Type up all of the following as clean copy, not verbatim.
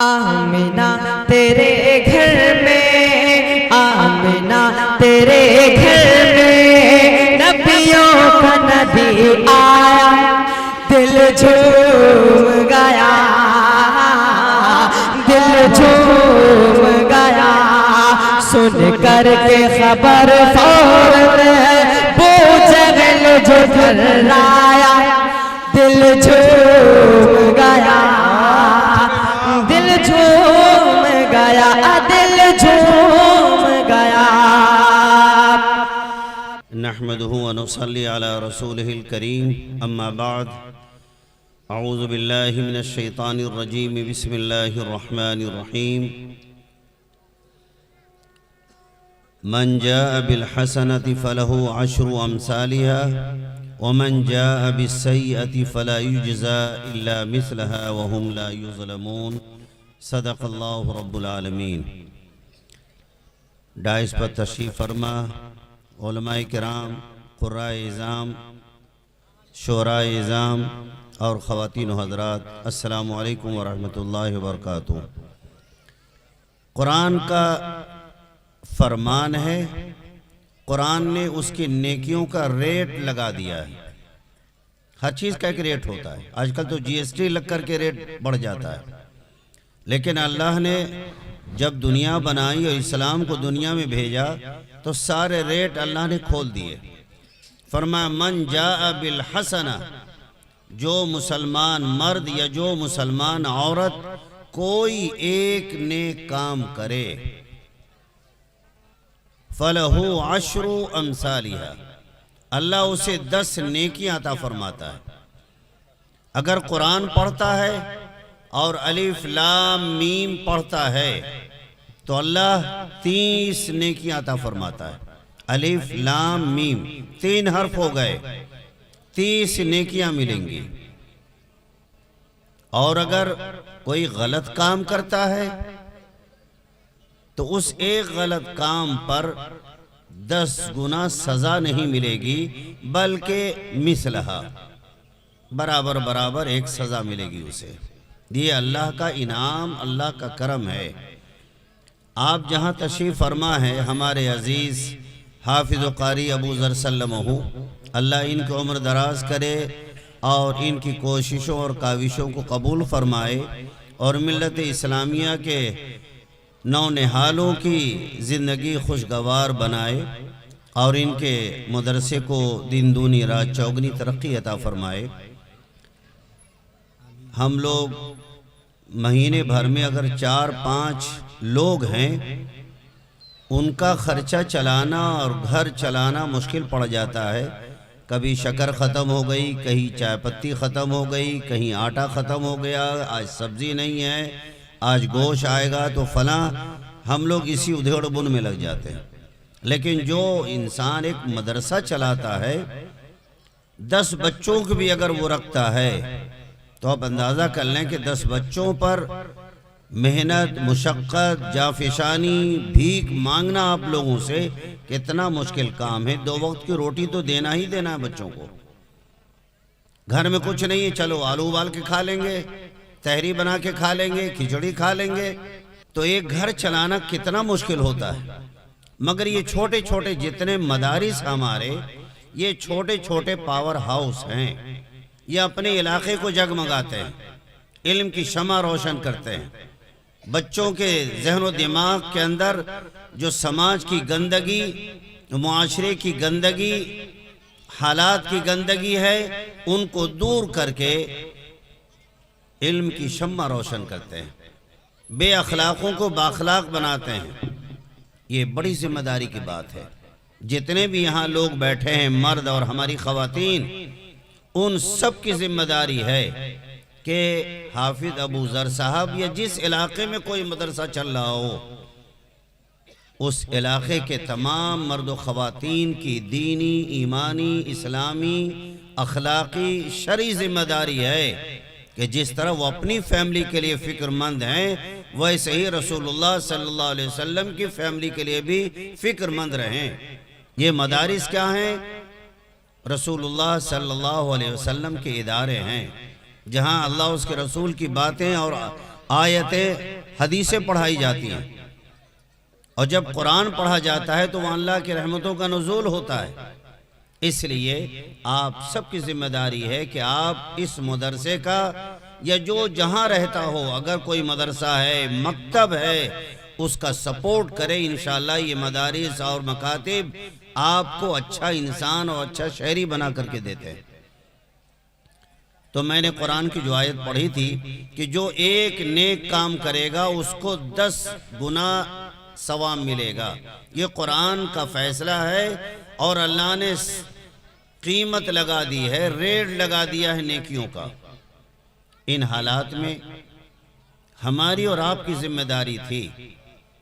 آمینہ تیرے گھر میں، آمینہ تیرے گھر میں نبیوں کا نبی آیا، دل جھوم گیا، دل جھوم گیا، سن کر کے خبر فوراً بو جہل جو تھرایا، دل جھوم گیا، دل جھوم گیا، دل جھوم گیا۔ نحمده ونصلي على رسوله الكريم اما بعد اعوذ بالله من الشيطان الرجيم بسم الله الرحمن الرحيم من جاء بالحسنة فله عشر امثالها ومن جاء بالسيئة فلا يجزى الا مثلها وهم لا يظلمون صدق الله رب العالمین۔ ڈائس پر تشریف فرما علماء کرام، قراء اعظام، شعراء اعظام اور خواتین و حضرات، السلام علیکم ورحمۃ اللہ وبرکاتہ۔ قرآن کا فرمان ہے، قرآن نے اس کی نیکیوں کا ریٹ لگا دیا ہے۔ ہر چیز کا ایک ریٹ ہوتا ہے، آج کل تو جی ایس ٹی لگ کر کے ریٹ بڑھ جاتا ہے، لیکن اللہ نے جب دنیا بنائی اور اسلام کو دنیا میں بھیجا تو سارے ریٹ اللہ نے کھول دیے۔ فرمایا من جاء بالحسنہ، جو مسلمان مرد یا جو مسلمان عورت کوئی ایک نیک کام کرے، فَلَهُ عَشْرُ أَمْثَالِهَا، اللہ اسے 10 نیکیاں عطا فرماتا ہے۔ اگر قرآن پڑھتا ہے اور الف لام میم پڑھتا ہے تو اللہ 30 نیکیاں عطا فرماتا ہے۔ الف لام میم 3 حرف ہو گئے، 30 نیکیاں ملیں گی۔ اور اگر کوئی غلط کام کرتا ہے تو اس ایک غلط کام پر 10 گنا سزا نہیں ملے گی، بلکہ مثلہا، برابر برابر ایک سزا ملے گی اسے۔ یہ اللہ کا انعام، اللہ کا کرم ہے۔ آپ جہاں تشریف فرما ہے ہمارے عزیز حافظ و قاری ابو ذر سلمہ، اللہ ان کی عمر دراز کرے اور ان کی کوششوں اور کاوشوں کو قبول فرمائے اور ملت اسلامیہ کے نونہالوں کی زندگی خوشگوار بنائے اور ان کے مدرسے کو دن دونی رات چوگنی ترقی عطا فرمائے۔ ہم لوگ مہینے بھر میں اگر 4-5 لوگ ہیں، ان کا خرچہ چلانا اور گھر چلانا مشکل پڑ جاتا ہے۔ کبھی شکر ختم ہو گئی، کہیں چائے پتی ختم ہو گئی، کہیں آٹا ختم ہو گیا، آج سبزی نہیں ہے، آج گوشت آئے گا تو فلاں، ہم لوگ اسی ادھیڑ بن میں لگ جاتے ہیں۔ لیکن جو انسان ایک مدرسہ چلاتا ہے، 10 بچوں کو بھی اگر وہ رکھتا ہے تو آپ اندازہ کر لیں کہ 10 بچوں پر محنت، مشقت، جافشانی، بھیک مانگنا آپ لوگوں سے کتنا مشکل کام ہے۔ 2 وقت کی روٹی تو دینا ہی دینا ہے بچوں کو۔ گھر میں کچھ نہیں ہے، چلو آلو ابال کے کھا لیں گے، تہری بنا کے کھا لیں گے، کھچڑی کھا لیں گے، تو ایک گھر چلانا کتنا مشکل ہوتا ہے۔ مگر یہ چھوٹے چھوٹے جتنے مدارس ہمارے، یہ چھوٹے چھوٹے پاور ہاؤس ہیں، یہ اپنے علاقے کو جگمگاتے ہیں، علم کی شمع روشن کرتے ہیں۔ بچوں کے ذہن و دماغ کے اندر جو سماج کی گندگی، معاشرے کی گندگی، حالات کی گندگی ہے، ان کو دور کر کے علم کی شمع روشن کرتے ہیں، بے اخلاقوں کو باخلاق بناتے ہیں۔ یہ بڑی ذمہ داری کی بات ہے۔ جتنے بھی یہاں لوگ بیٹھے ہیں، مرد اور ہماری خواتین، ان سب کی ذمہ داری ہے کہ حافظ ابو ذر صاحب یا جس علاقے میں کوئی مدرسہ چل رہا ہو، اس علاقے کے تمام مرد و خواتین کی دینی، ایمانی، اسلامی، اخلاقی، شرعی ذمہ داری ہے کہ جس طرح وہ اپنی فیملی کے لیے فکر مند ہیں، ویسے ہی رسول اللہ صلی اللہ علیہ وسلم کی فیملی کے لیے بھی فکر مند رہیں۔ یہ مدارس کیا ہیں؟ رسول اللہ صلی اللہ علیہ وسلم کے ادارے ہیں، جہاں اللہ اس کے رسول کی باتیں اور آیتیں حدیثیں پڑھائی جاتی ہیں، اور جب قرآن پڑھا جاتا ہے تو وہاں اللہ کی رحمتوں کا نزول ہوتا ہے۔ اس لیے آپ سب کی ذمہ داری ہے کہ آپ اس مدرسے کا یا جو جہاں رہتا ہو، اگر کوئی مدرسہ ہے، مکتب ہے، اس کا سپورٹ کرے۔ انشاءاللہ یہ مدارس اور مکاتب آپ کو اچھا انسان اور اچھا شہری بنا کر کے دیتے ہیں۔ تو میں نے قرآن کی جو آیت پڑھی تھی کہ جو ایک نیک کام کرے گا اس کو 10 گنا ثواب ملے گا، یہ قرآن کا فیصلہ ہے، اور اللہ نے قیمت لگا دی ہے، ریٹ لگا دیا ہے نیکیوں کا۔ ان حالات میں ہماری اور آپ کی ذمہ داری تھی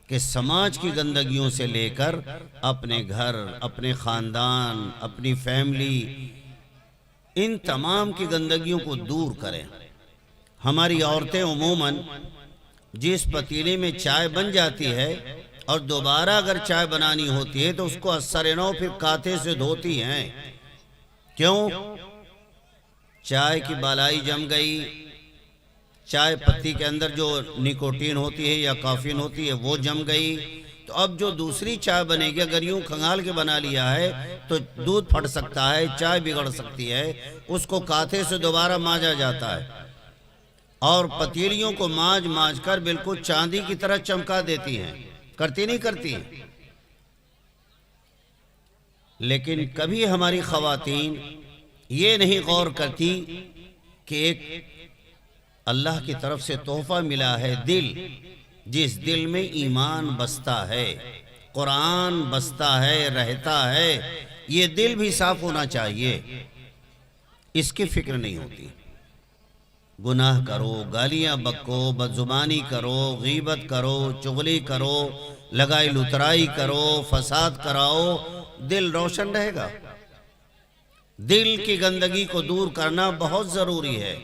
کہ سماج کی گندگیوں سے لے کر اپنے گھر، اپنے خاندان، اپنی فیملی، ان تمام کی گندگیوں کو دور کریں۔ ہماری عورتیں عموماً جس پتیلے میں چائے بن جاتی ہے اور دوبارہ اگر چائے بنانی ہوتی ہے تو اس کو اثر نو پھر کاتے سے دھوتی ہیں۔ کیوں؟ چائے کی بالائی جم گئی، چائے پتی کے اندر جو نیکوٹین ہوتی ہے یا کافین ہوتی ہے وہ جم گئی، تو اب جو دوسری چائے بنے گی اگر یوں کھنگال کے بنا لیا ہے تو دودھ پھٹ سکتا ہے، چائے بگڑ سکتی ہے، اس کو کاتے سے دوبارہ مانجا جاتا ہے، اور پتیلیوں کو مانج کر بالکل چاندی کی طرح چمکا دیتی ہیں۔ کرتی نہیں کرتی؟ لیکن کبھی ہماری خواتین یہ نہیں غور کرتی کہ ایک اللہ کی طرف سے تحفہ ملا ہے دل، جس دل میں ایمان بستا ہے، قرآن بستا ہے، رہتا ہے، یہ دل بھی صاف ہونا چاہیے، اس کی فکر نہیں ہوتی۔ گناہ کرو، گالیاں بکو، بدزبانی کرو، غیبت کرو، چغلی کرو، لگائی لترائی کرو، فساد کراؤ، دل روشن رہے گا؟ دل کی گندگی کو دور کرنا بہت ضروری ہے۔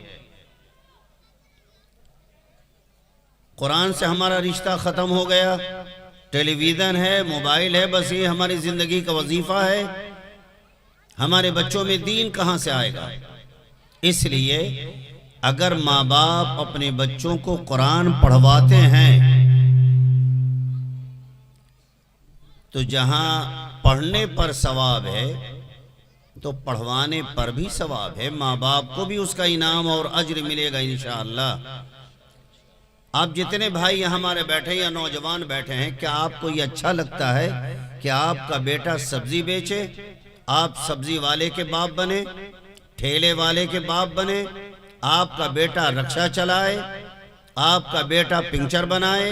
قرآن سے ہمارا رشتہ ختم ہو گیا، ٹیلی ویژن ہے، موبائل ہے، بس یہ ہماری زندگی کا وظیفہ ہے، ہمارے بچوں میں دین کہاں سے آئے گا؟ اس لیے اگر ماں باپ اپنے بچوں کو قرآن پڑھواتے ہیں تو جہاں پڑھنے پر ثواب ہے تو پڑھوانے پر بھی ثواب ہے، ماں باپ کو بھی اس کا انعام اور اجر ملے گا انشاءاللہ۔ آپ جتنے بھائی ہمارے بیٹھے یا نوجوان بیٹھے ہیں، کیا آپ کو یہ اچھا لگتا ہے کہ آپ کا بیٹا سبزی بیچے، آپ سبزی والے کے باپ بنے، ٹھیلے والے کے باپ بنے، آپ کا بیٹا رکشہ چلائے، آپ کا بیٹا پنچر بنائے؟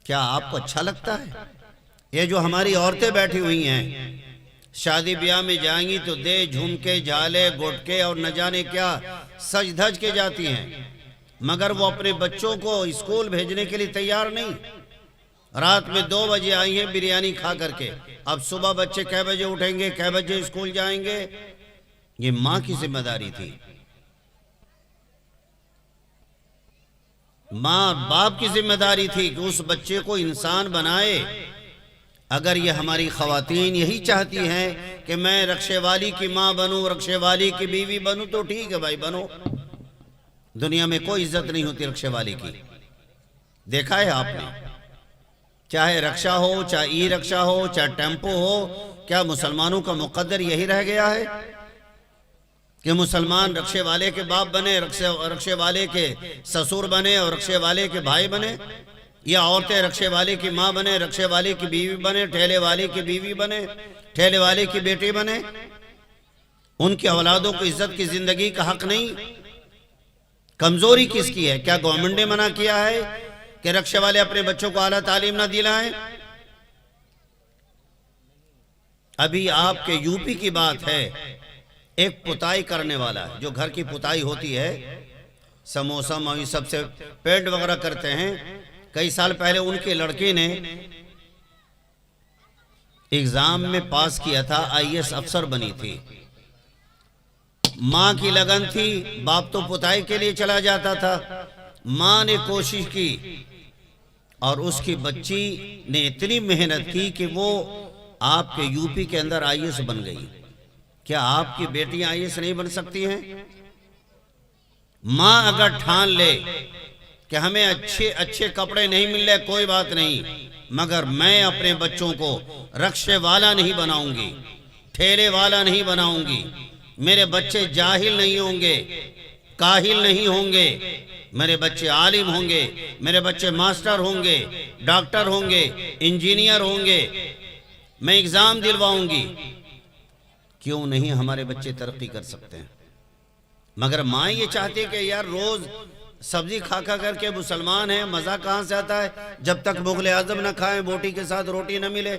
کیا آپ کو اچھا لگتا ہے؟ یہ جو ہماری عورتیں بیٹھی ہوئی ہیں، شادی بیاہ میں جائیں گی تو دے جھمکے، جھالے، گٹکے اور نہ جانے کیا سج دھج کے جاتی ہیں، مگر وہ اپنے بچوں کو اسکول بھیجنے کے لیے تیار نہیں۔ رات میں 2 بجے آئی ہیں بریانی کھا کر کے، اب صبح بچے کئے بجے اٹھیں گے، کئے بجے اسکول جائیں گے؟ یہ ماں کی ذمہ داری تھی، ماں باپ کی ذمہ داری تھی کہ اس بچے کو انسان بنائے۔ اگر یہ ہماری خواتین یہی چاہتی ہیں کہ میں رکشے والی کی ماں بنوں، رکشے والی کی بیوی بنوں، تو ٹھیک ہے بھائی بنو، دنیا میں کوئی عزت نہیں ہوتی رکشے والی کی۔ دیکھا ہے آپ نے، چاہے رکشہ ہو، چاہے ای رکشہ ہو، چاہے ٹیمپو ہو، کیا مسلمانوں کا مقدر یہی رہ گیا ہے کہ مسلمان رکشے والے کے باپ بنے، رکشے والے کے سسور بنے اور رکشے والے کے بھائی بنے، یا عورتیں رکشے والے کی ماں بنے، رکشے والے کی بیوی بنے، ٹھیلے والے کی بیوی بنے، ٹھیلے والے کی بیٹی بنے؟ ان کی اولادوں کو عزت کی زندگی کا حق نہیں؟ کمزوری کس کی ہے؟ کیا گورنمنٹ نے منع کیا ہے کہ رکشے والے اپنے بچوں کو اعلیٰ تعلیم نہ دلائیں؟ ابھی آپ کے یو پی کی بات ہے، ایک پتائی کرنے والا جو گھر کی پتائی ہوتی ہے، سموسہ موئی سب سے پینٹ وغیرہ کرتے ہیں، کئی سال پہلے ان کے لڑکے نے ایگزام میں پاس کیا تھا، IAS افسر بنی تھی، ماں کی لگن تھی، باپ تو پتائی کے لیے چلا جاتا تھا، ماں نے کوشش کی اور اس کی بچی نے اتنی محنت کی کہ وہ آپ کے یو پی کے اندر IAS بن گئی۔ کیا آپ کی بیٹیاں IAS نہیں بن سکتی ہیں؟ ماں اگر ٹھان لے کہ ہمیں اچھے کپڑے نہیں مل رہے کوئی بات نہیں، مگر میں اپنے بچوں کو رکشے والا نہیں بناؤں گی، ٹھیلے والا نہیں بناؤں گی، میرے بچے جاہل نہیں ہوں گے، کاہل نہیں ہوں گے، میرے بچے عالم ہوں گے، میرے بچے ماسٹر ہوں گے، ڈاکٹر ہوں گے، انجینئر ہوں گے، میں ایگزام دلواؤں گی۔ کیوں نہیں ہمارے بچے ترقی کر سکتے ہیں؟ مگر ماں یہ چاہتی کہ یار روز سبزی کھا کر کے مسلمان ہیں، مزہ کہاں سے آتا ہے جب تک مغل اعظم نہ کھائیں، بوٹی کے ساتھ روٹی نہ ملے،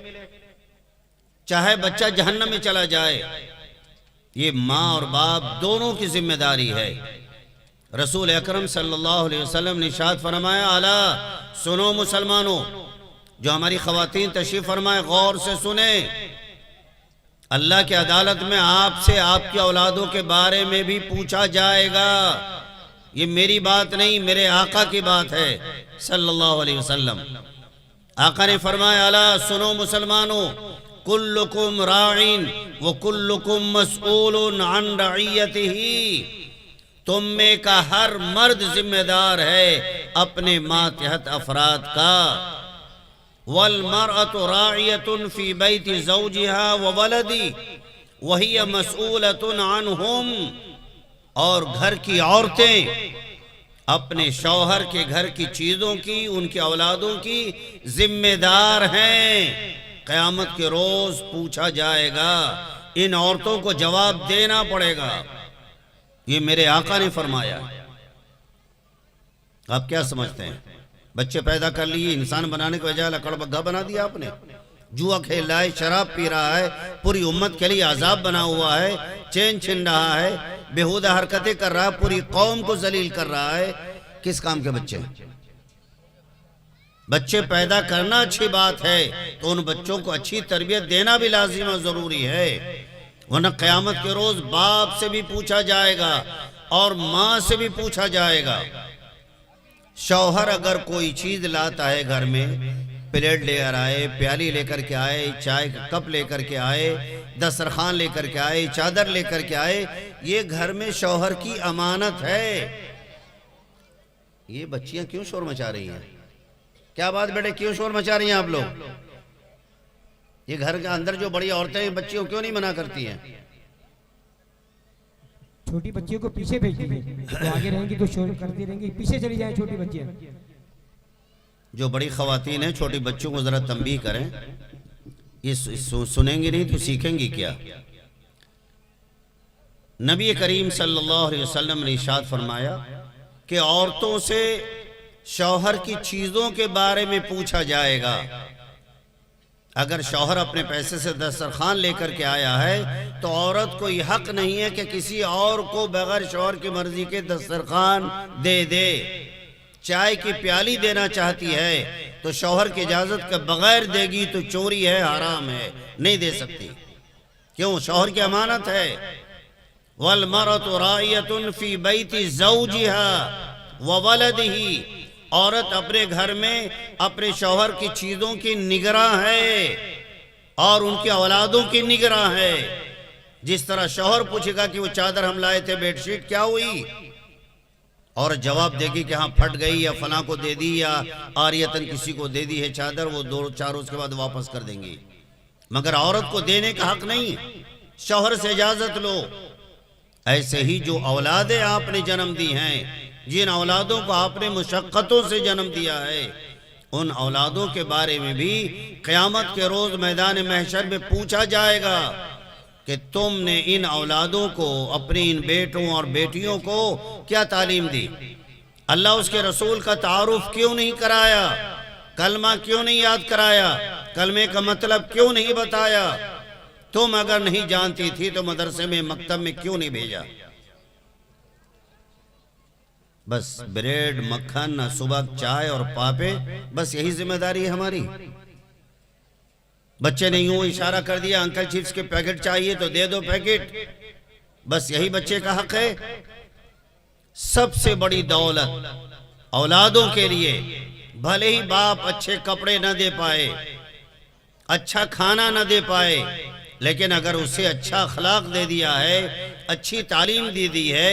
چاہے بچہ جہنم میں چلا جائے۔ یہ ماں اور باپ دونوں کی ذمہ داری ہے۔ رسول اکرم صلی اللہ علیہ وسلم نے ارشاد فرمایا، الا سنو مسلمانوں، جو ہماری خواتین تشریف فرمائے غور سے سنیں، اللہ کی عدالت میں آپ سے آپ کی اولادوں کے بارے میں بھی پوچھا جائے گا۔ یہ میری بات نہیں، میرے آقا کی بات ہے صلی اللہ علیہ وسلم۔ آقا نے فرمایا، الا سنو مسلمانوں، کلکم راعین وکلکم مسئول عن رعیتہ، تم میں کا ہر مرد ذمہ دار ہے اپنے ماتحت افراد کا۔ والمرأة راعیة فی بیت زوجها وولدی وہی مسئولة عنہم، اور گھر کی عورتیں اپنے شوہر کے گھر کی چیزوں کی، ان کی اولادوں کی ذمہ دار ہیں۔ قیامت کے روز پوچھا جائے گا، ان عورتوں کو جواب دینا پڑے گا۔ یہ میرے آقا نے فرمایا۔ آپ کیا سمجھتے ہیں؟ بچے پیدا کر لیے، انسان بنانے کے بجائے لکڑ بگھا بنا دیا آپ نے، جوا کھیل رہا ہے، شراب پی رہا ہے، پوری امت کے لیے عذاب بنا ہوا ہے، چین چھن رہا ہے، بےہودہ حرکتیں کر رہا ہے، پوری قوم کو ذلیل کر رہا ہے۔ کس کام کے بچے؟ بچے پیدا کرنا اچھی بات ہے، تو ان بچوں کو اچھی تربیت دینا بھی لازم اور ضروری ہے، ورنہ قیامت کے روز باپ سے بھی پوچھا جائے گا اور ماں سے بھی پوچھا جائے گا۔ شوہر اگر کوئی چیز لاتا ہے گھر میں، پلیٹ لے کر آئے، پیالی لے کر کے آئے، چائے کا کپ لے کر کے آئے، دسترخوان لے کر کے آئے، چادر لے کر کے آئے، یہ گھر میں شوہر کی امانت ہے۔ یہ بچیاں کیوں شور مچا رہی ہیں؟ کیا بات بیٹے، کیوں شور مچا رہی ہیں آپ لوگ؟ یہ گھر کے اندر جو بڑی عورتیں ہیں بچیوں کیوں نہیں منع کرتی ہیں؟ چھوٹی بچیوں کو پیچھے بھیج دیجیے، تو آگے رہیں گی تو شور کرتی رہیں گی، پیچھے چلی جائیں چھوٹی بچیاں۔ جو بڑی خواتین ہیں چھوٹی بچوں کو ذرا تنبیہ کریں، یہ سنیں گی نہیں تو سیکھیں گی کیا؟ نبی کریم صلی اللہ علیہ وسلم نے ارشاد فرمایا کہ عورتوں سے شوہر کی چیزوں کے بارے میں پوچھا جائے گا۔ اگر شوہر اپنے پیسے سے دسترخوان لے کر کے آیا ہے تو عورت کو یہ حق نہیں ہے کہ کسی اور کو بغیر شوہر کی مرضی کے دسترخوان دے دے۔ چائے کی پیالی دینا چاہتی ہے تو شوہر کی اجازت کے بغیر دے گی تو چوری ہے، حرام ہے، نہیں دے سکتی۔ کیوں؟ شوہر کی امانت ہے۔ وَالْمَرَةُ رَاعِيَةٌ فِي بَيْتِ زَوْجِهَا وَوَلَدِهِ، عورت اپنے گھر میں اپنے شوہر کی چیزوں کی نگراں ہے اور ان کی اولادوں کی نگراں ہے۔ جس طرح شوہر پوچھے گا کہ وہ چادر ہم لائے تھے، بیڈ شیٹ کیا ہوئی، اور جواب دے گی کہ ہاں پھٹ گئی یا فلاں کو دے دی یا عاریتاً کسی کو دے دی ہے چادر، وہ 2-4 روز کے بعد واپس کر دیں گی، مگر عورت کو دینے کا حق نہیں، شوہر سے اجازت لو۔ ایسے ہی جو اولادیں آپ نے جنم دی ہیں، جن اولادوں کو آپ نے مشقتوں سے جنم دیا ہے، ان اولادوں کے بارے میں بھی قیامت کے روز میدان محشر میں پوچھا جائے گا کہ تم نے ان اولادوں کو، اپنے ان بیٹوں اور بیٹیوں کو کیا تعلیم دی؟ اللہ اس کے رسول کا تعارف کیوں نہیں کرایا؟ کلمہ کیوں نہیں یاد کرایا؟ کلمے کا مطلب کیوں نہیں بتایا؟ تم اگر نہیں جانتی تھی تو مدرسے میں، مکتب میں کیوں نہیں بھیجا؟ بس بریڈ، مکھن، صبح چائے اور پاپے، بس یہی ذمہ داری ہے ہماری۔ بچے نے یوں اشارہ کر دیا انکل چپس کے پیکٹ چاہیے تو دے دو پیکٹ، بس یہی بچے کا حق ہے۔ سب سے بڑی دولت اولادوں کے لیے، بھلے ہی باپ اچھے کپڑے نہ دے پائے، اچھا کھانا نہ دے پائے، لیکن اگر اسے اچھا اخلاق دے دیا ہے، اچھی تعلیم دے دی ہے،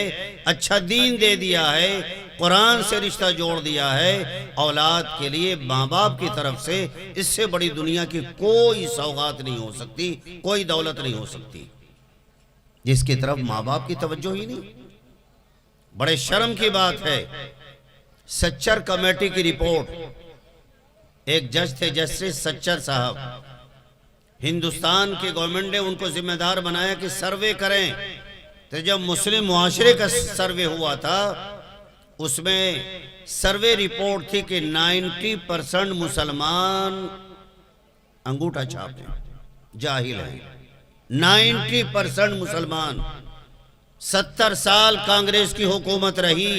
اچھا دین دے دیا ہے، قرآن سے رشتہ جوڑ دیا ہے، اولاد کے لیے ماں باپ کی طرف سے اس سے بڑی دنیا کی کوئی سوغات نہیں ہو سکتی، کوئی دولت نہیں ہو سکتی جس کی طرف ماں باپ کی توجہ ہی نہیں۔ بڑے شرم کی بات ہے، سچر کمیٹی کی رپورٹ، ایک جج تھے جسٹس سچر صاحب، ہندوستان کی گورنمنٹ نے ان کو ذمہ دار بنایا کہ سروے کریں، تو جب مسلم معاشرے کا سروے ہوا تھا اس میں سروے رپورٹ تھی کہ 90% مسلمان انگوٹھا چھاپ ہیں، جاہل ہیں۔ 90% مسلمان، 70 سال کانگریس کی حکومت رہی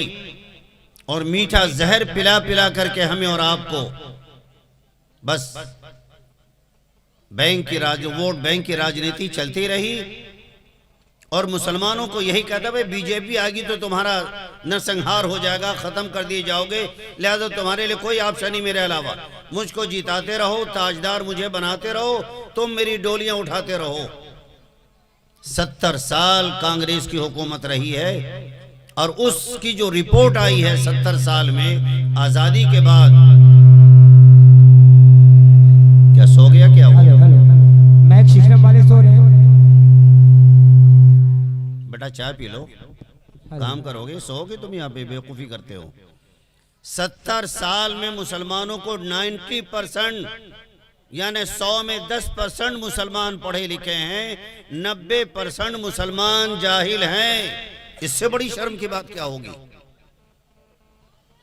اور میٹھا زہر پلا پلا کر کے ہمیں اور آپ کو بس ووٹ بینک کی راجنیتی چلتی رہی، اور مسلمانوں کو یہی کہتا ہے بی جے پی آئے گی تو تمہارا نرسنہار ہو جائے گا، ختم کر دیے جاؤ گے، لہذا تمہارے لیے کوئی آپشن نہیں میرے علاوہ، مجھ کو جیتاتے رہو، تاجدار مجھے بناتے رہو، تم میری ڈولیاں اٹھاتے رہو۔ 70 سال کانگریس کی حکومت رہی ہے، اور اس کی جو رپورٹ آئی ہے 70 سال میں آزادی کے بعد، کیا سو گیا کیا ہوا؟ ہلو میک سسٹم والے سو رہے ہیں، بیٹا چائے پی لو، کام کرو گے، سو گے تم یہاں پہ بیوقوفی کرتے ہو۔ 70 سال میں مسلمانوں کو 90%، یعنی 100 میں 10% مسلمان پڑھے لکھے ہیں، 90% مسلمان جاہل ہیں۔ اس سے بڑی شرم کی بات کیا ہوگی؟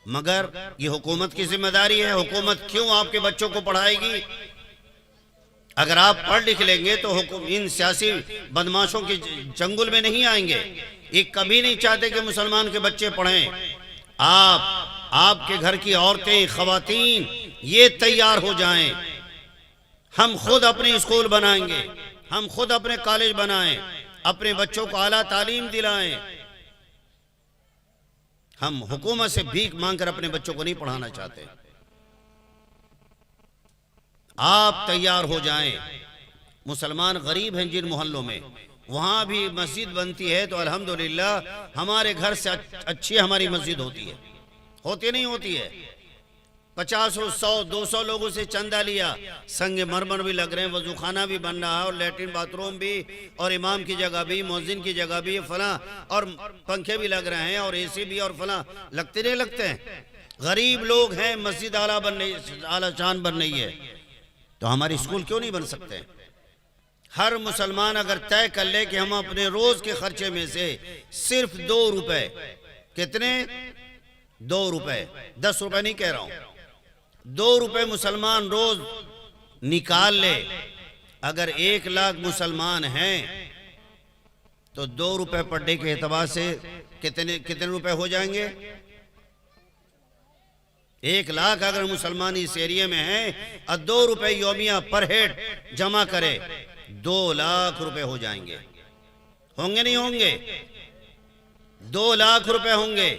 مگر یہ حکومت کی ذمہ داری ہے۔ حکومت کیوں آپ کے بچوں کو پڑھائے گی؟ اگر آپ پڑھ لکھ لیں گے تو ان سیاسی بدماشوں کے چنگل میں نہیں آئیں گے۔ یہ کبھی نہیں چاہتے کہ مسلمان کے بچے پڑھیں۔ آپ کے گھر کی عورتیں، خواتین یہ تیار ہو جائیں، ہم خود اپنے اسکول بنائیں گے، ہم خود اپنے کالج بنائیں، اپنے بچوں کو اعلیٰ تعلیم دلائیں۔ ہم حکومت سے بھیک مانگ کر اپنے بچوں کو نہیں پڑھانا چاہتے۔ آپ تیار ہو جائیں۔ مسلمان غریب ہیں جن محلوں میں، وہاں بھی مسجد بنتی ہے تو الحمدللہ ہمارے گھر سے اچھی ہماری مسجد ہوتی ہے، ہوتی نہیں ہوتی ہے۔ 50 100 200 لوگوں سے چندہ لیا، سنگ مرمر بھی لگ رہے ہیں، وضو خانہ بھی بن رہا ہے، اور لیٹرین باتھ روم بھی، اور امام کی جگہ بھی، مؤذن کی جگہ بھی، فلاں، اور پنکھے بھی لگ رہے ہیں، اور اے سی بھی، اور فلاں لگتے نہیں لگتے ہیں۔ غریب لوگ ہیں، مسجد اعلیٰ شان بن رہی ہے، تو ہمارے اسکول کیوں نہیں بن سکتے؟ ہر مسلمان اگر طے کر لے کہ ہم اپنے روز کے خرچے میں سے صرف 2 روپے، کتنے؟ 2 روپے، 10 روپے نہیں کہہ رہا ہوں، 2 روپے مسلمان روز نکال لے۔ اگر 1 لاکھ مسلمان ہیں تو 2 روپے پر ڈے کے اعتبار سے کتنے روپے ہو جائیں گے؟ 1 لاکھ اگر مسلمان اس ایریے میں ہیں اور 2 روپے یومیہ پر ہیڈ جمع کرے، 2 لاکھ روپے ہو جائیں گے۔ ہوں گے نہیں ہوں گے؟ 2 لاکھ روپے ہوں گے۔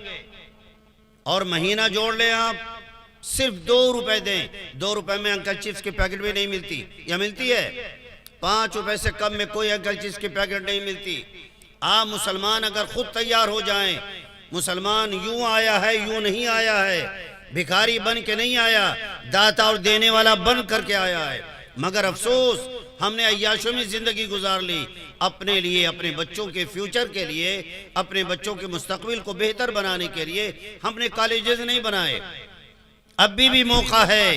اور مہینہ جوڑ لیں آپ، صرف 2 روپے دیں، 2 روپے میں انکل چپس کی پیکٹ بھی نہیں ملتی، یا ملتی ہے؟ 5 روپے سے کم میں کوئی انکل چپس کی پیکٹ نہیں ملتی۔ آپ مسلمان اگر خود تیار ہو جائیں، مسلمان یوں آیا ہے، یوں نہیں آیا ہے، بھکاری بن کے نہیں آیا، داتا اور دینے والا بن کر کے آیا ہے۔ مگر افسوس ہم نے عیاشوں میں زندگی گزار لی۔ اپنے لیے، اپنے بچوں کے فیوچر کے لیے، اپنے بچوں کے مستقبل کو بہتر بنانے کے لیے ہم نے کالجز نہیں بنائے۔ اب بھی موقع ہے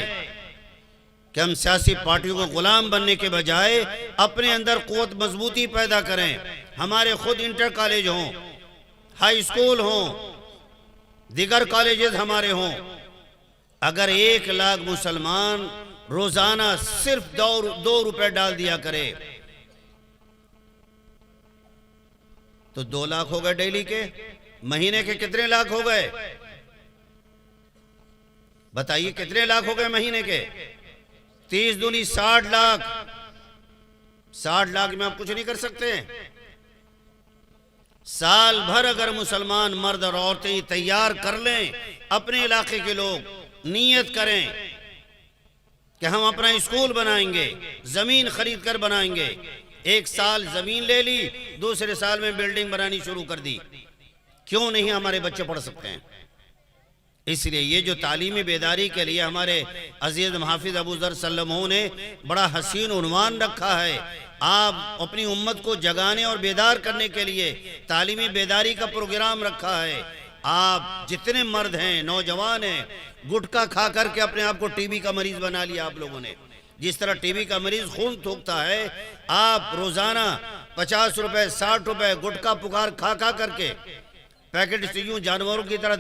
کہ ہم سیاسی پارٹیوں کو غلام بننے کے بجائے اپنے اندر قوت مضبوطی پیدا کریں۔ ہمارے خود انٹر کالج ہوں، ہائی اسکول ہوں، دیگر کالجز ہمارے ہوں۔ اگر 1 لاکھ مسلمان روزانہ صرف 2 روپے ڈال دیا کرے تو 2 لاکھ ہو گئے ڈیلی کے۔ مہینے کے کتنے لاکھ ہو گئے؟ بتائیے کتنے لاکھ ہو گئے مہینے کے؟ 30 دونی 60 لاکھ۔ 60 لاکھ میں آپ کچھ نہیں کر سکتے؟ سال بھر اگر مسلمان مرد اور عورتیں تیار کر لیں، اپنے علاقے کے لوگ نیت کریں کہ ہم اپنا اسکول بنائیں گے، زمین خرید کر بنائیں گے، ایک سال زمین لے لی، دوسرے سال میں بلڈنگ بنانی شروع کر دی۔ کیوں نہیں ہمارے بچے پڑھ سکتے ہیں؟ اس لیے یہ جو تعلیمی بیداری کے لیے ہمارے عزیز محافظ ابو ذر سلمہ نے بڑا حسین عنوان رکھا ہے، آپ اپنی امت کو جگانے اور بیدار کرنے کے لیے تعلیمی بیداری کا پروگرام رکھا ہے۔ آپ جتنے مرد ہیں، نوجوان ہیں، گٹکا کھا کر کے اپنے آپ کو ٹی بی کا مریض بنا لیا آپ لوگوں نے۔ جس طرح ٹی بی کا مریض خون تھوکتا ہے، آپ روزانہ 50 روپے 60 روپے گٹکا پکار کھا کھا کر کے پیکٹ سے یوں جانوروں کی طرح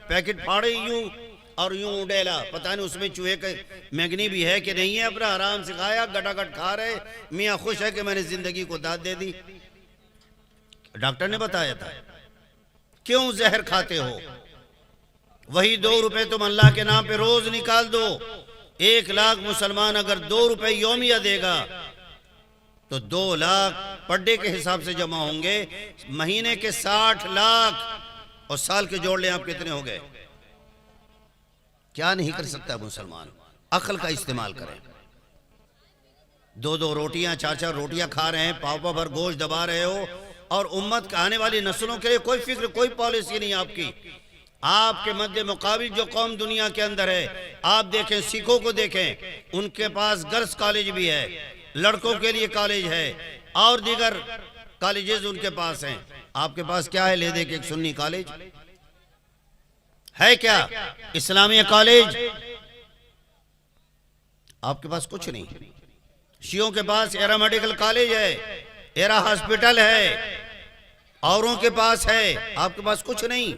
پیکٹ پھاڑے یوں اور یوں اڈیلا، پتہ نہیں اس میں چوہے کا مینگنی بھی ہے کہ نہیں ہے، اپنا آرام سے کھایا، گٹا گٹ کھا رہے، میاں خوش ہے کہ میں نے زندگی کو داد دے دی۔ ڈاکٹر نے بتایا تھا کیوں زہر کھاتے ہو؟ وہی 2 روپے تم اللہ کے نام پہ روز نکال دو، 1 لاکھ مسلمان اگر 2 روپے یومیہ دے گا تو 2 لاکھ پر ڈے کے حساب سے جمع ہوں گے، مہینے کے 60 لاکھ، اور سال کے جوڑ لیں آپ کتنے ہو گئے؟ کیا نہیں کر سکتا مسلمان؟ عقل کا استعمال کریں۔ 2 روٹیاں 4 روٹیاں کھا رہے ہیں، پاؤ بھر گوشت دبا رہے ہو، اور امت کا آنے والی نسلوں کے لیے کوئی فکر، کوئی پالیسی نہیں آپ کی۔ آپ کے مد مقابل جو قوم دنیا کے اندر ہے، آپ دیکھیں سکھوں کو دیکھیں، ان کے پاس گرلز کالج بھی ہے، لڑکوں کے لیے کالج ہے، اور دیگر کالجز ان کے پاس ہیں۔ آپ کے پاس کیا ہے؟ لے دے کے ایک سنی کالج ہے کیا؟ اسلامیہ کالج آپ کے پاس کچھ نہیں۔ شیعوں کے پاس ایرا میڈیکل کالج ہے، ایرا ہاسپٹل ہے، اوروں کے پاس ہے، آپ کے پاس کچھ نہیں۔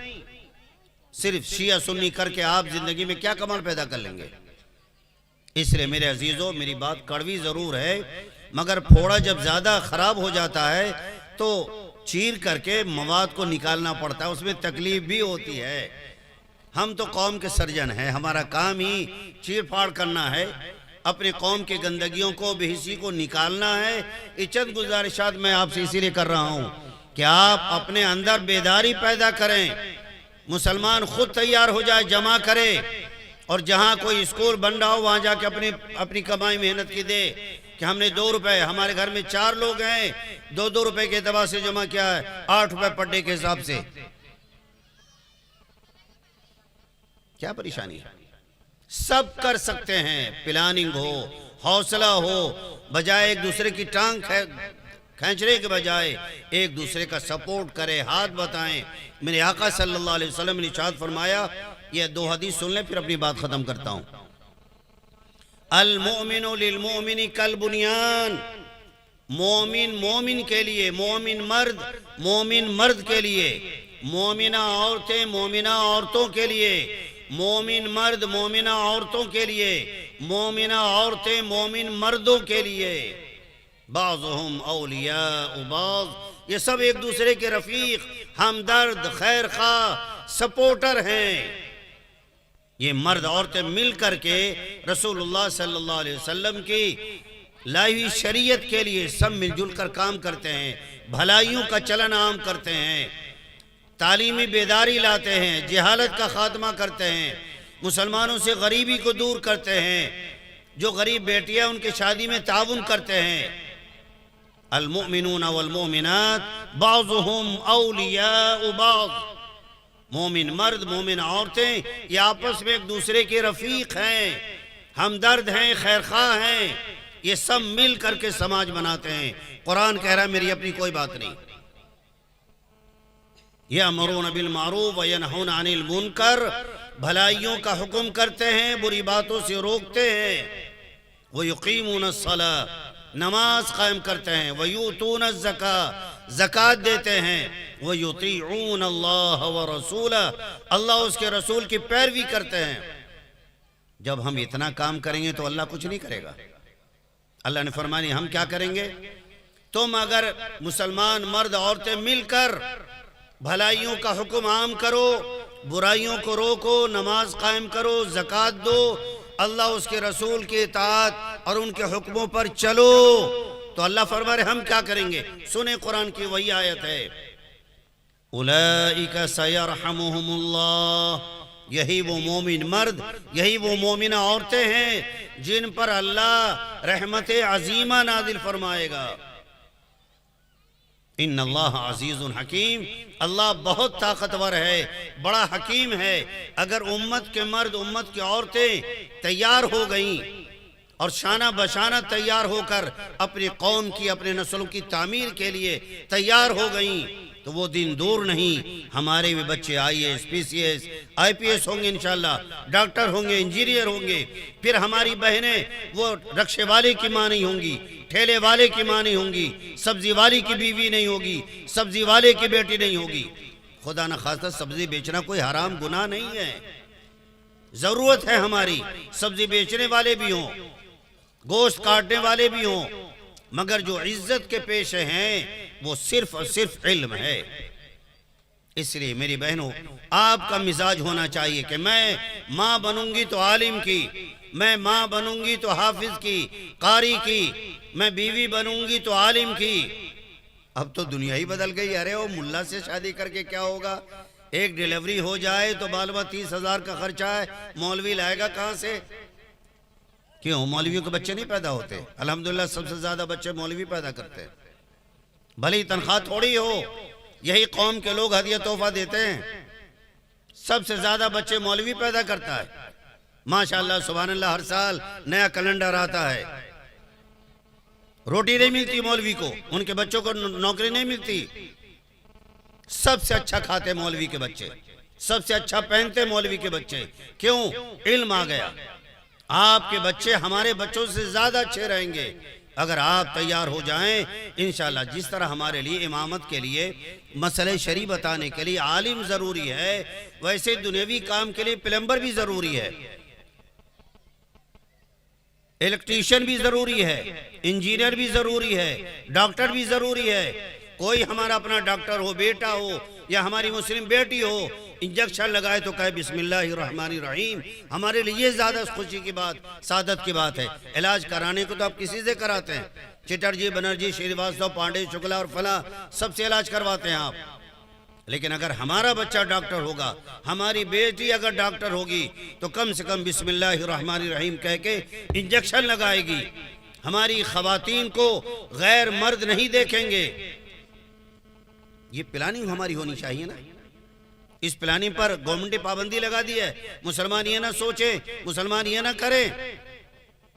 صرف شیعہ سنی کر کے آپ زندگی میں کیا کمال پیدا کر لیں گے؟ اس لیے میرے عزیزوں، میری بات کڑوی ضرور ہے، مگر پھوڑا جب زیادہ خراب ہو جاتا ہے تو چیر کر کے مواد کو نکالنا پڑتا ہے، اس میں تکلیف بھی ہوتی ہے۔ ہم تو قوم کے سرجن ہیں، ہمارا کام ہی چیر پھاڑ کرنا ہے، اپنے قوم کی گندگیوں کو، بے حسی کو نکالنا ہے۔ یہ چند گزارشات میں آپ سے اسی لیے کر رہا ہوں کہ آپ اپنے اندر بیداری پیدا کریں، مسلمان خود تیار ہو جائے، جمع کرے، اور جہاں کوئی اسکول بن رہا ہو وہاں جا کے اپنی کمائی محنت کی دے کہ ہم نے 2 روپے، ہمارے گھر میں 4 لوگ ہیں، 2 روپے کے اعتبار سے جمع کیا ہے، 8 روپے پر ڈے کے حساب سے۔ کیا پریشانی ہے؟ سب کر سکتے ہیں، پلاننگ ہو، حوصلہ ہو، بجائے ایک دوسرے کی ٹانگ کھینچنے کے بجائے ایک دوسرے کا سپورٹ کرے، ہاتھ بتائیں۔ میرے آقا صلی اللہ علیہ وسلم نے ارشاد فرمایا، یہ 2 حدیث سن لیں پھر اپنی بات ختم کرتا ہوں۔ المؤمن للمؤمن کالبنیان، مومن مومن کے لیے، مومن مرد کے لیے، مومنہ عورتیں مومنہ عورتوں کے لیے، مومن مرد مومنہ عورتوں کے لیے، مومنہ عورتیں مومن مردوں کے لیے، بعضهم اولیاء بعض، یہ سب ایک دوسرے کے رفیق، ہمدرد، خیر خواہ، سپورٹر ہیں۔ یہ مرد عورتیں مل کر کے رسول اللہ صلی اللہ علیہ وسلم کی لائی ہوئی شریعت کے لیے سب مل جل کر کام کرتے ہیں، بھلائیوں کا چلن عام کرتے ہیں، تعلیمی بیداری لاتے ہیں، جہالت کا خاتمہ کرتے ہیں، مسلمانوں سے غریبی کو دور کرتے ہیں، جو غریب بیٹیاں ان کے شادی میں تعاون کرتے ہیں۔ المؤمنون والمؤمنات بعضهم اولیاء بعض، مومن مرد مومن عورتیں یہ آپس میں ایک دوسرے کے رفیق ہیں، ہمدرد ہیں، خیر خواہ ہیں، یہ سب مل کر کے سماج بناتے ہیں۔ قرآن کہہ رہا ہے میری اپنی کوئی بات نہیں۔ یأمرون بالمعروف وینہون عن المنکر، بھلائیوں کا حکم کرتے ہیں، بری باتوں سے روکتے ہیں۔ ویقیمون الصلاۃ، نماز قائم کرتے ہیں۔ ویؤتون الزکاۃ، زکوٰۃ دیتے ہیں۔ ویطیعون اللہ ورسولہ، اللہ اس کے رسول کی پیروی کرتے ہیں۔ جب ہم اتنا کام کریں گے تو اللہ کچھ نہیں کرے گا۔ اللہ نے فرمایا ہم کیا کریں گے؟ تم اگر مسلمان مرد عورتیں مل کر بھلائیوں کا حکم عام کرو، برائیوں کو روکو، نماز قائم کرو، زکوٰۃ دو، اللہ اس کے رسول کی اطاعت اور ان کے حکموں پر چلو، تو اللہ فرما رہے ہم کیا کریں گے؟ سنیں قرآن کی وہی آیت ہے، اولئک سیرحمہم اللہ، یہی وہ مومن مرد، یہی وہ مومنہ عورتیں ہیں جن پر اللہ رحمت عظیمہ نازل فرمائے گا۔ ان اللہ عزیز حکیم، اللہ بہت طاقتور ہے، بڑا حکیم ہے۔ اگر امت کے مرد، امت کی عورتیں تیار ہو گئیں اور شانہ بشانہ تیار ہو کر اپنی قوم کی، اپنے نسلوں کی تعمیر کے لیے تیار ہو گئیں تو وہ دن دور نہیں، ہمارے بھی بچے I A S, P C S, I P S ہوں گے انشاءاللہ، ڈاکٹر ہوں گے، انجینئر ہوں گے۔ پھر ہماری بہنیں وہ رکشے والے کی ماں نہیں ہوں گی، ٹھیلے والے کی ماں نہیں ہوں گی، سبزی والی کی بیوی نہیں ہوگی، سبزی والے کی بیٹی نہیں ہوگی۔ خدا نخواستہ سبزی بیچنا کوئی حرام گناہ نہیں ہے، ضرورت ہے ہماری، سبزی بیچنے والے بھی ہوں، گوشت کاٹنے والے بھی ہوں، مگر جو عزت کے پیشے ہیں وہ صرف اور صرف علم ہے۔ اس لیے میری بہنوں، آپ کا مزاج ہونا چاہیے کہ میں ماں بنوں گی تو عالم کی، میں ماں بنوں گی تو حافظ کی، قاری کی، میں بیوی بنوں گی تو عالم کی۔ اب تو دنیا ہی بدل گئی۔ ارے وہ ملا سے شادی کر کے کیا ہوگا؟ ایک ڈیلیوری ہو جائے تو بالبا 30,000 کا خرچہ ہے، مولوی لائے گا کہاں سے؟ کیوں مولویوں کے بچے نہیں پیدا ہوتے؟ الحمدللہ سب سے زیادہ بچے مولوی پیدا کرتے ہیں، بھلی تنخواہ تھوڑی ہو، یہی قوم کے لوگ ہدیہ تحفہ دیتے ہیں۔ سب سے زیادہ بچے مولوی پیدا کرتا ہے، ماشاءاللہ سبحان اللہ۔ ہر سال نیا کیلنڈر آتا ہے۔ روٹی نہیں ملتی مولوی کو، ان کے بچوں کو نوکری نہیں ملتی۔ سب سے اچھا کھاتے مولوی کے بچے، سب سے اچھا پہنتے مولوی کے بچے۔ کیوں؟ علم آ گیا۔ آپ کے بچے ہمارے بچوں سے زیادہ اچھے رہیں گے اگر آپ تیار ہو جائیں انشاءاللہ۔ جس طرح ہمارے لیے امامت کے لیے، مسئلہ شرعی بتانے کے لیے عالم ضروری ہے، ویسے دنیاوی کام کے لیے پلمبر بھی ضروری ہے، الیکٹریشین بھی ضروری ہے، انجینئر بھی ضروری ہے، ڈاکٹر بھی ضروری ہے۔ کوئی ہمارا اپنا ڈاکٹر ہو، بیٹا ہو یا ہماری مسلم بیٹی ہو، انجیکشن لگائے تو کہے بسم اللہ الرحمن الرحیم، ہمارے لیے زیادہ خوشی کی بات، سعادت کی بات ہے۔ علاج کرانے کو تو آپ کسی سے کراتے ہیں، چٹرجی، بنرجی، شریواستو، پانڈے، شکلا اور فلاں سب سے علاج کرواتے ہیں آپ۔ لیکن اگر ہمارا بچہ ڈاکٹر ہوگا، ہماری بیٹی اگر ڈاکٹر ہوگی تو کم سے کم بسم اللہ الرحمن الرحیم کہہ کے انجیکشن لگائے گی۔ ہماری خواتین کو غیر مرد نہیں دیکھیں گے۔ یہ پلاننگ ہماری ہونی چاہیے نا۔ اس پلاننگ پر گورنمنٹ نے پابندی لگا دی ہے، مسلمان یہ نہ سوچیں، مسلمان یہ نہ کریں۔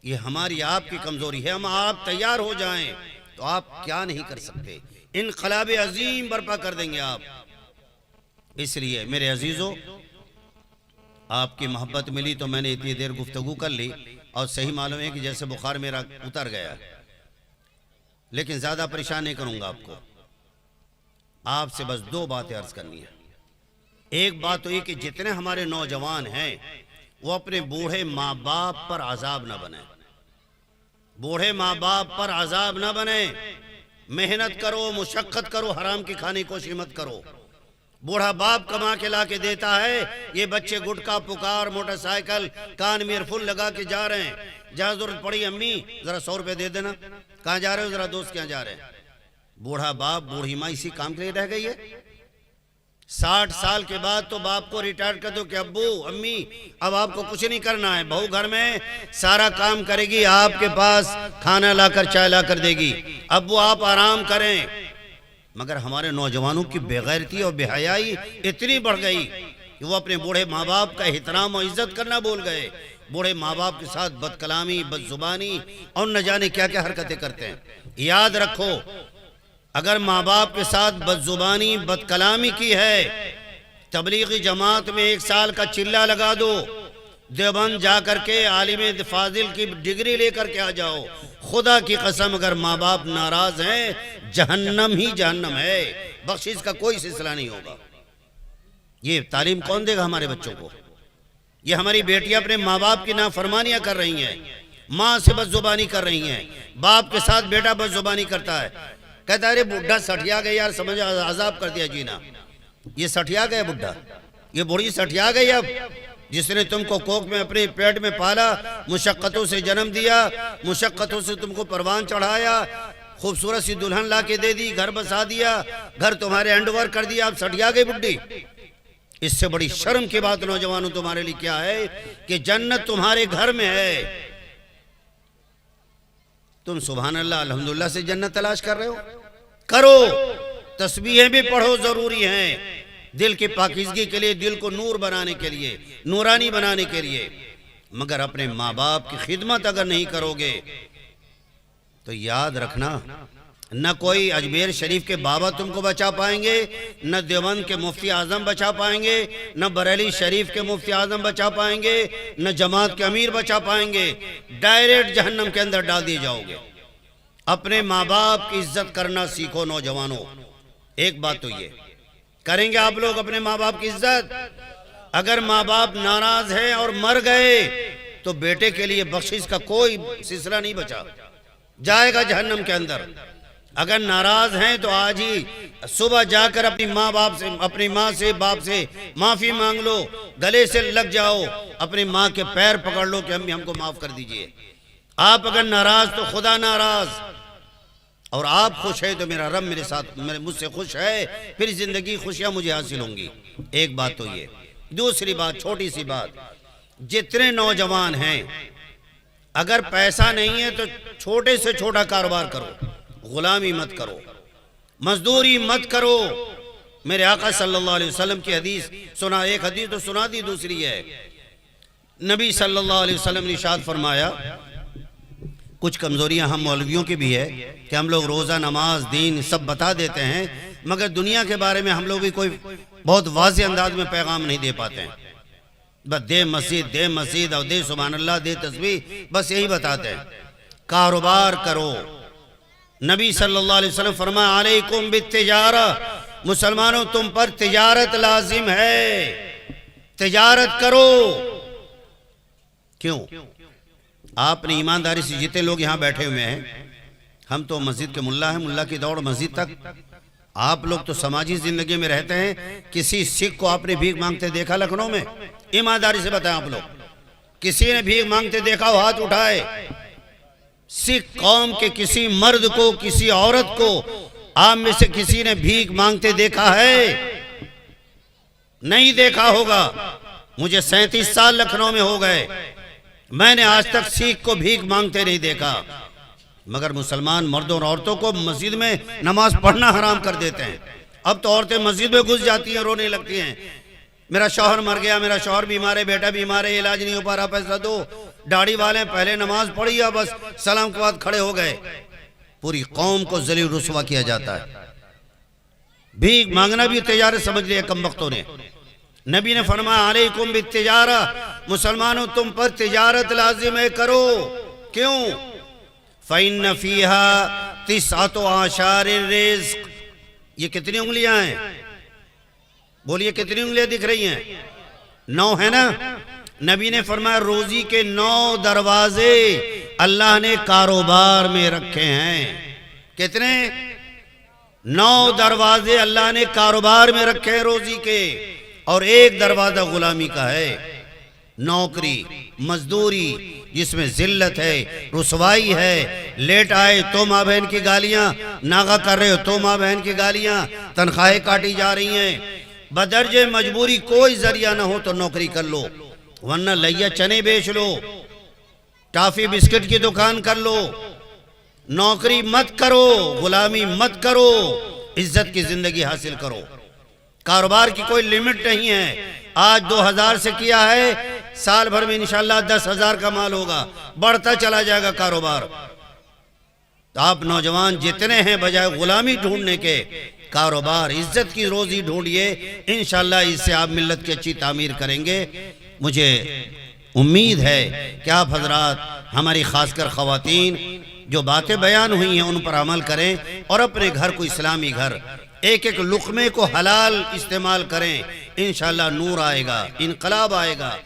یہ ہماری آپ کی کمزوری ہے۔ ہم آپ تیار ہو جائیں تو آپ کیا نہیں کر سکتے، انقلاب عظیم برپا کر دیں گے آپ۔ اس لیے میرے عزیزو، آپ کی محبت ملی تو میں نے اتنی دیر گفتگو کر لی، اور صحیح معلوم ہے کہ جیسے بخار میرا اتر گیا، لیکن زیادہ پریشان نہیں کروں گا آپ کو۔ آپ سے بس دو باتیں عرض کرنی ہیں۔ ایک بات تو یہ کہ جتنے ہمارے نوجوان ہیں وہ اپنے بوڑھے ماں باپ پر عذاب نہ بنیں، بوڑھے ماں باپ پر عذاب نہ بنیں۔ محنت کرو، مشقت کرو، حرام کی کھانے کی کوشش مت کرو۔ بوڑھا باپ کما کے لا کے دیتا ہے، یہ بچے گٹکا پکار، موٹر سائیکل، کان میں ایئر فون لگا کے جا رہے ہیں۔ جہاں ضرورت پڑی امی ذرا 100 روپے دے دینا، کہاں جا رہے ہو، ذرا دوست کہاں جا رہے ہیں۔ بوڑھا باپ، بوڑھی ماں اسی کام کے لیے رہ گئی ہے۔ 60 سال کے بعد تو باپ کو ریٹائر کر دو کہ ابو امی اب آپ کو کچھ نہیں کرنا ہے، بہو گھر میں سارا کام کرے گی، آپ کے پاس کھانا لا کر چائے لا کر دے گی، ابو آپ آرام کریں۔ مگر ہمارے نوجوانوں کی بے غیرتی اور بے حیائی اتنی بڑھ گئی کہ وہ اپنے بوڑھے ماں باپ کا احترام اور عزت کرنا بول گئے۔ بوڑھے ماں باپ کے ساتھ بد کلامی، بد زبانی اور نہ جانے کیا کیا حرکتیں کرتے ہیں۔ یاد رکھو، اگر ماں باپ کے ساتھ بد زبانی، بد کلامی کی ہے، تبلیغی جماعت میں 1 سال کا چلہ لگا دو، دیوبند جا کر کے عالم فاضل کی ڈگری لے کر کے آ جاؤ، خدا کی قسم اگر ماں باپ ناراض ہیں جہنم ہی جہنم ہے، بخشش کا کوئی سلسلہ نہیں ہوگا۔ یہ تعلیم کون دے گا ہمارے بچوں کو؟ یہ ہماری بیٹیاں اپنے ماں باپ کی نافرمانیاں کر رہی ہیں، ماں سے بد زبانی کر رہی ہیں، باپ کے ساتھ بیٹا بد زبانی کرتا ہے، کہتا ہے ارے بڈھا سٹھیا گیا یار، سمجھ عذاب کر دیا جینا۔ یہ سٹھیا گیا بڈھا، یہ بوڑھی سٹھیا گئی اب، جس نے تم کو کوکھ میں اپنے پیٹ میں پالا، مشقتوں سے جنم دیا، مشقتوں سے تم کو پروان چڑھایا، خوبصورت سی دلہن لا کے دے دی، گھر بسا دیا، گھر تمہارے ہینڈ اوور کر دیا، اب سٹھیا گئی بڈھی۔ اس سے بڑی شرم کی بات نوجوانوں تمہارے لیے کیا ہے کہ جنت تمہارے گھر میں ہے، تم سبحان اللہ الحمدللہ سے جنت تلاش کر رہے ہو۔ کرو، تسبیحیں بھی پڑھو ضروری ہیں دل کی پاکیزگی کے لیے، دل کو نور بنانے کے لیے، نورانی بنانے کے لیے، مگر اپنے ماں باپ کی خدمت اگر نہیں کرو گے تو یاد رکھنا نہ کوئی اجمیر شریف کے بابا تم کو بچا پائیں گے، نہ دیوبند کے مفتی اعظم بچا پائیں گے، نہ بریلی شریف کے مفتی اعظم بچا پائیں گے، نہ جماعت کے امیر بچا پائیں گے، ڈائریکٹ جہنم کے اندر ڈال دیے جاؤ گے۔ اپنے ماں باپ کی عزت کرنا سیکھو نوجوانوں۔ ایک بات تو یہ کریں گے آپ لوگ اپنے ماں باپ کی عزت؟ اگر ماں باپ ناراض ہیں اور مر گئے تو بیٹے کے لیے بخشش کا کوئی سلسلہ نہیں بچا، جائے گا جہنم کے اندر۔ اگر ناراض ہیں تو آج ہی صبح جا کر اپنی ماں سے باپ سے معافی مانگ لو، گلے سے لگ جاؤ، اپنی ماں کے پیر پکڑ لو کہ ہم کو معاف کر دیجئے۔ آپ اگر ناراض تو خدا ناراض، اور آپ خوش ہیں تو میرا رب میرے ساتھ مجھ سے خوش ہے، پھر زندگی خوشیاں مجھے حاصل ہوں گی۔ ایک بات تو یہ۔ دوسری بات، چھوٹی سی بات، جتنے نوجوان ہیں اگر پیسہ نہیں ہے تو چھوٹے سے چھوٹا کاروبار کرو، غلامی مت کرو، مزدوری مت کرو۔ میرے آقا صلی اللہ علیہ وسلم کی حدیث سنا، ایک حدیث تو سنا دی، دوسری ہے نبی صلی اللہ علیہ وسلم نے ارشاد فرمایا، کچھ کمزوریاں ہم مولویوں کی بھی ہے کہ ہم لوگ روزہ، نماز، دین سب بتا دیتے ہیں، مگر دنیا کے بارے میں ہم لوگ بھی کوئی بہت واضح انداز میں پیغام نہیں دے پاتے ہیں۔ بس دے مسجد اور دے سبحان اللہ، دے تسبیح، بس یہی بتاتے ہیں۔ کاروبار کرو۔ نبی صلی اللہ علیہ وسلم فرمایا، علیکم بالتجارہ، مسلمانوں تم پر تجارت لازم ہے، تجارت کرو۔ کیوں؟ آپ نے ایمانداری سے، جتنے لوگ یہاں بیٹھے ہوئے ہیں، ہم تو مسجد کے ملا ہیں، ملا کی دوڑ مسجد تک، آپ لوگ تو سماجی زندگی میں رہتے ہیں۔ کسی سکھ کو آپ نے بھیک مانگتے دیکھا لکھنؤ میں؟ ایمانداری سے بتائیں آپ لوگ، کسی نے بھیک مانگتے دیکھا ہو؟ ہاتھ اٹھائے۔ سکھ قوم کے کسی مرد کو، کسی عورت کو آپ میں سے کسی نے بھیک مانگتے دیکھا ہے؟ نہیں دیکھا ہوگا۔ مجھے 37 سال لکھنؤ میں ہو گئے، میں نے آج تک سکھ کو بھیک مانگتے نہیں دیکھا، مگر مسلمان مردوں اور عورتوں کو مسجد میں نماز پڑھنا حرام کر دیتے ہیں۔ اب تو عورتیں مسجد میں گھس جاتی ہیں، رونے لگتی ہیں، میرا شوہر مر گیا، میرا شوہر بیمار ہے، بیٹا بیمار ہے، علاج نہیں ہو پا رہا، پیسہ دو۔ داڑھی والے پہلے نماز پڑھی یا بس سلام کے بعد کھڑے ہو گئے۔ پوری قوم کو ذلیل رسوا کیا جاتا ہے۔ بھیک مانگنا بھی تجارت سمجھ لیا کم بختوں نے۔ نبی نے فرمایا، علیکم بالتجارہ، مسلمانوں تم پر تجارت لازم ہے، کرو۔ کیوں؟ فَإِنَّ فِيهَا 9 اعشار الرزق۔ یہ کتنی انگلیاں ہیں؟ بولیے کتنی انگلیاں دکھ رہی ہیں؟ 9 ہے نا؟ نبی نے فرمایا روزی کے 9 دروازے اللہ نے کاروبار میں رکھے ہیں۔ کتنے؟ 9 دروازے اللہ نے کاروبار میں رکھے ہیں روزی کے، اور ایک دروازہ غلامی کا ہے۔ نوکری، مزدوری جس میں ذلت ہے، رسوائی ہے، لیٹ آئے تو ماں بہن کی گالیاں، ناغہ کر رہے ہو تو ماں بہن کی گالیاں، تنخواہیں کاٹی جا رہی ہیں۔ بدرجہ مجبوری کوئی ذریعہ نہ ہو تو نوکری کر لو، ورنہ لیا چنے بیچ لو، ٹافی بسکٹ کی دکان کر لو۔ نوکری مت کرو، غلامی مت کرو، عزت کی زندگی حاصل کرو۔ کاروبار کی کوئی لیمٹ نہیں ہے۔ آج 2000 سے کیا ہے، سال بھر میں انشاءاللہ 10,000 کا مال ہوگا، بڑھتا چلا جائے گا کاروبار۔ تو آپ نوجوان جتنے ہیں، بجائے غلامی ڈھونڈنے کے، کاروبار، عزت کی روزی ڈھونڈیے، انشاءاللہ اس سے آپ ملت کی اچھی تعمیر کریں گے۔ مجھے امید ہے کہ آپ حضرات، ہماری خاص کر خواتین، جو باتیں بیان ہوئی ہیں ان پر عمل کریں، اور اپنے گھر کو اسلامی گھر، ایک ایک لقمے کو حلال استعمال کریں، انشاءاللہ نور آئے گا، انقلاب آئے گا۔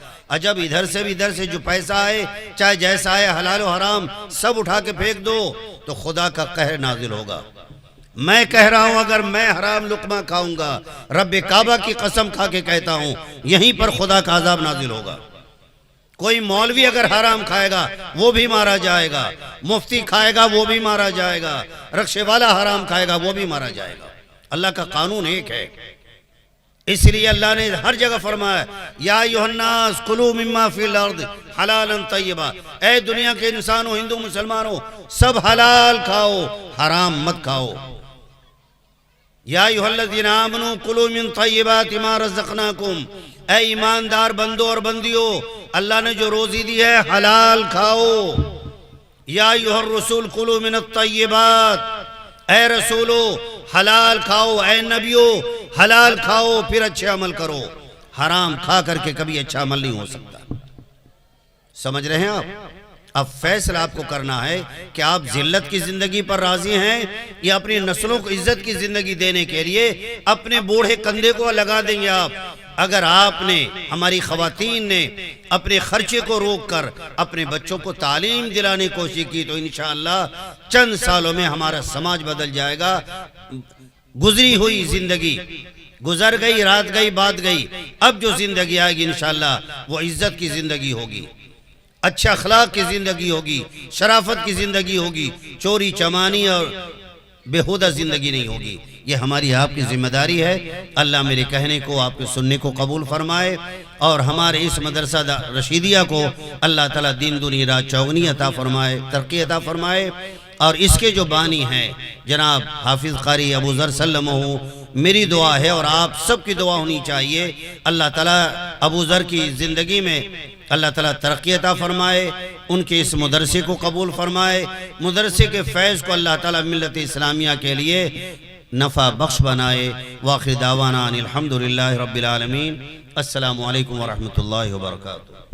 جب ادھر سے بھی ادھر سے جو پیسہ آئے، چاہے جیسا آئے، حلال و حرام سب اٹھا کے پھینک دو، تو خدا کا قہر نازل ہوگا۔ میں کہہ رہا ہوں، اگر میں حرام لقمہ کھاؤں گا، رب کعبہ کی قسم کھا کے کہتا ہوں، یہیں پر خدا کا عذاب نازل ہوگا۔ کوئی مولوی اگر حرام کھائے گا وہ بھی مارا جائے گا، مفتی کھائے گا وہ بھی مارا جائے گا، رکشے والا حرام کھائے گا وہ بھی مارا جائے گا۔ اللہ کا قانون ایک ہے، اس لیے اللہ نے ہر جگہ فرمایا، یا ایھا الناس کلوا مما فی الارض حلالا طیبا، اے دنیا کے انسانوں، ہندو مسلمانوں، سب حلال کھاؤ، حرام مت کھاؤ۔ یا ایھا الذین آمنوا کلوا من طیبات ما رزقناکم، اے ایماندار بندو اور بندیو، اللہ نے جو روزی دی ہے حلال کھاؤ۔ یا ایھا الرسول کلوا من الطیبات، اے رسولو حلال کھاؤ، اے نبیو حلال کھاؤ پھر اچھے عمل کرو۔ حرام کھا کر کے کبھی اچھا عمل نہیں ہو سکتا۔ سمجھ رہے ہیں آپ؟ اب فیصلہ آپ کو کرنا ہے کہ آپ ذلت کی زندگی پر راضی ہیں یا اپنی نسلوں کو عزت کی زندگی دینے کے لیے اپنے بوڑھے کندھے کو لگا دیں گے آپ۔ اگر آپ نے، ہماری خواتین نے اپنے خرچے کو روک کر اپنے بچوں کو تعلیم دلانے کی کوشش کی تو انشاءاللہ چند سالوں میں ہمارا سماج بدل جائے گا۔ گزری ہوئی زندگی گزر گئی، رات گئی، بات گئی، اب جو زندگی آئے گی انشاءاللہ وہ عزت کی زندگی ہوگی، اچھا اخلاق کی زندگی ہوگی، شرافت کی زندگی ہوگی، چوری چمانی اور بےہودہ زندگی نہیں ہوگی۔ یہ ہماری آپ کی ذمہ داری ہے۔ اللہ میرے کہنے کو، آپ کے سننے کو قبول فرمائے، اور ہمارے اس مدرسہ رشیدیہ کو اللہ تعالیٰ دین دنیا رات چوگنی عطا فرمائے، ترقی عطا فرمائے، اور اس کے جو بانی ہیں جناب حافظ قاری ابو ذر سلمہ، میری دعا ہے اور آپ سب کی دعا ہونی چاہیے، اللہ تعالیٰ ابو ذر کی زندگی میں اللہ تعالیٰ ترقی عطا فرمائے، ان کے اس مدرسے کو قبول فرمائے، مدرسے کے فیض کو اللہ تعالیٰ ملت اسلامیہ کے لیے نفع بخش بنائے۔ وآخر دعوانا ان الحمدللہ رب العالمین۔ السلام علیکم ورحمۃ اللہ وبرکاتہ۔